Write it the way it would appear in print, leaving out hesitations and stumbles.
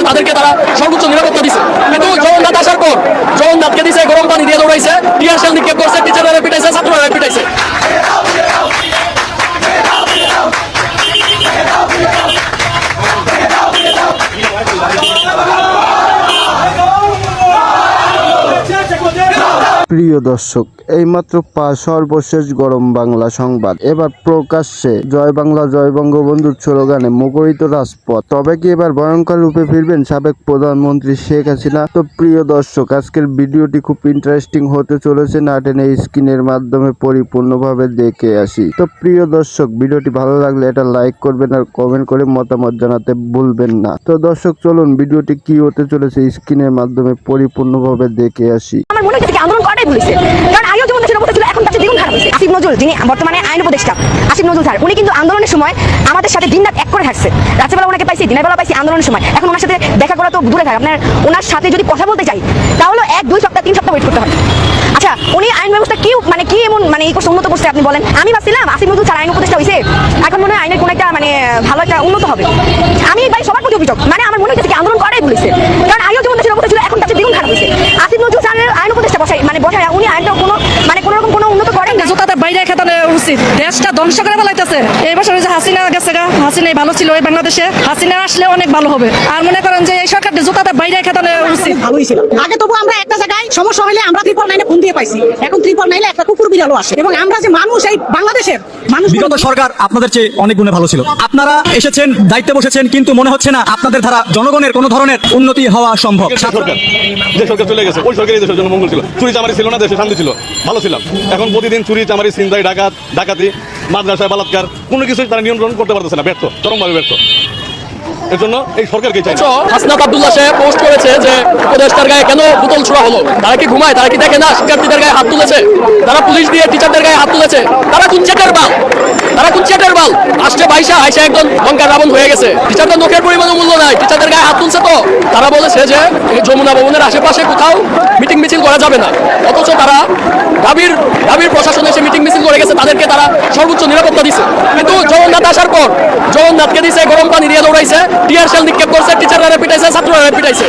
তাদেরকে তারা সর্বোচ্চ নিরাপত্তা দিচ্ছে। কিন্তু জগন্নাথ আসার পর জগন্নাথকে দিছে গরম পানি দিয়ে দৌড়াইছে, টিয়ার শেল নিক্ষেপ করছে, টিচাররা পিটাইছে, ছাত্ররা পিটাইছে। প্রিয় দর্শক, এইমাত্র সর্বশেষ গরম বাংলা সংবাদ। এবার প্রকাশ্যে জয় বাংলা জয় বঙ্গবন্ধুর স্লোগানে মুখরিত রাজপথ। তবে কি এবার ভয়ঙ্কর রূপে ফিরবেন সাবেক প্রধানমন্ত্রী শেখ হাসিনা? তো প্রিয় দর্শক, আজকের ভিডিওটি খুব ইন্টারেস্টিং হতে চলেছে, না টেনে স্ক্রিনের মাধ্যমে পরিপূর্ণভাবে দেখে আসি। তো প্রিয় দর্শক, ভিডিওটি ভালো লাগলে এটা লাইক করবেন আর কমেন্ট করে মতামত জানাতে ভুলবেন না। তো দর্শক, চলুন ভিডিওটি কি হতে চলেছে স্ক্রিনের মাধ্যমে পরিপূর্ণভাবে দেখে আসি। আমার মনে হচ্ছে আন্দোলন করাটাই ভুলেছে, কারণ আগেও যেমন দেশের অবস্থা ছিল এখন তার চেয়ে দ্বিগুণ খারাপ হয়েছে। আসিফ নজরুল, যিনি বর্তমানে আইন উপদেষ্টা, আসিফ নজরুল স্যার, উনি কিন্তু আন্দোলনের সময় আমাদের সাথে দিন রাত এক করে থাকছে। রাত্রেবেলা ওনাকে পাইছি, দিনের বেলা পাইছি আন্দোলনের সময়। এখন ওনার সাথে দেখা করা তো দূরে থাকে, আপনার ওনার সাথে যদি কথা বলতে চাই তাহলে 1-2 সপ্তাহ 3 সপ্তাহ ওয়েট করতে হয়। আচ্ছা, উনি আইন ব্যবস্থা কি এমন এই করছে, উন্নত করছে আপনি বলেন? আমি ভাবছিলাম আসিফ নজরুল স্যার আইন উপদেষ্টা হয়েছে, এখন মনে হয় আইনের কোনো একটা ভালো একটা উন্নত হবে। আমি ভাই সবার প্রতি অভিযোগ, আমার মনে হচ্ছে আন্দোলন করাটাই ভুলেছে, কারণ আগেও যেমন দেশের অবস্থা ছিল এখন তার চেয়ে দ্বিগুণ খারাপ হয়েছে। আসিফ নজরুল স্যারের আইন উপদেষ্টা বসাই উনি আইনটা কোনো উন্নত করেন না। জোতাতে বাইরে খেতানো উচিত, দেশটা ধ্বংস করে ফেলাইতেছে। এই বছর যে হাসিনা গেছে, হাসিনাই ভালো ছিল এই বাংলাদেশে, হাসিনা আসলে অনেক ভালো হবে। আর মনে করেন যে এই সরকারটা জোতাতে বাইরে খেতানো উচিত। ভালোই ছিল আগে, তবু আমরা একটা জায়গায় সমস্যা হলে আমরা 999 ফোন দিয়ে পাইছি। এখন 999 একটা কুকুর বিড়ালও আসে, এবং আমরা যে মানুষ, এই বাংলাদেশের মানুষ। বিগত সরকার আপনাদের চেয়ে অনেক গুণে ভালো ছিল। আপনারা এসেছেন, দায়িত্বে বসেছেন, কিন্তু মনে হচ্ছে না আপনাদের দ্বারা জনগণের কোনো ধরনের উন্নতি হওয়া সম্ভব। যে সরকার চলে গেছে ওই সরকারই দেশের জন্য মঙ্গল ছিল। চুরি চামারি ছিল না, দেশে শান্তি ছিল, ভালো ছিলাম। এখন প্রতিদিন চুরি চামারি, ছিনতাই, ডাকাতি, মাদ্রাসায় বালাৎকার, কোনো কিছুই তারা নিয়ন্ত্রণ করতে পারতেছে না, ব্যর্থ, চরমভাবে ব্যর্থ। এর জন্য এই সরকারকে চাই। হাসনাত আব্দুল্লাহ সে পোস্ট করেছে যে উপদেষ্টার গায়ে কেন বোতল ছোড়া হলো। তারা কি ঘুমায়? তারা কি দেখে না শিক্ষার্থীদের গায়ে হাত তুলেছে? তারা পুলিশ দিয়ে টিচারদের গায়ে হাত তুলেছে? তারা কোন চেটের বাল? আসছে বাইশা আইসা একদম লঙ্কার রাবণ হয়ে গেছে। টিচারদের নখের পরিমাণ মূল্য নাই, টিচারদের গায়ে হাত তুলছে। তো তারা বলেছে যে এই যমুনা ভবনের আশেপাশে কোথাও মিটিং মিছিল করা যাবে না, অথচ তারা ডাবির প্রশাসন এসে মিটিং মিছিল করে গেছে, তাদেরকে তারা সর্বোচ্চ নিরাপত্তা দিচ্ছে। কিন্তু জগন্নাথ আসার পর জগন্নাথকে দিছে গরম পানি দিয়ে দৌড়াইছে, টিয়ার শেল নিক্ষেপ করছে, টিচাররা পিটাইছে, ছাত্ররা পিটাইছে।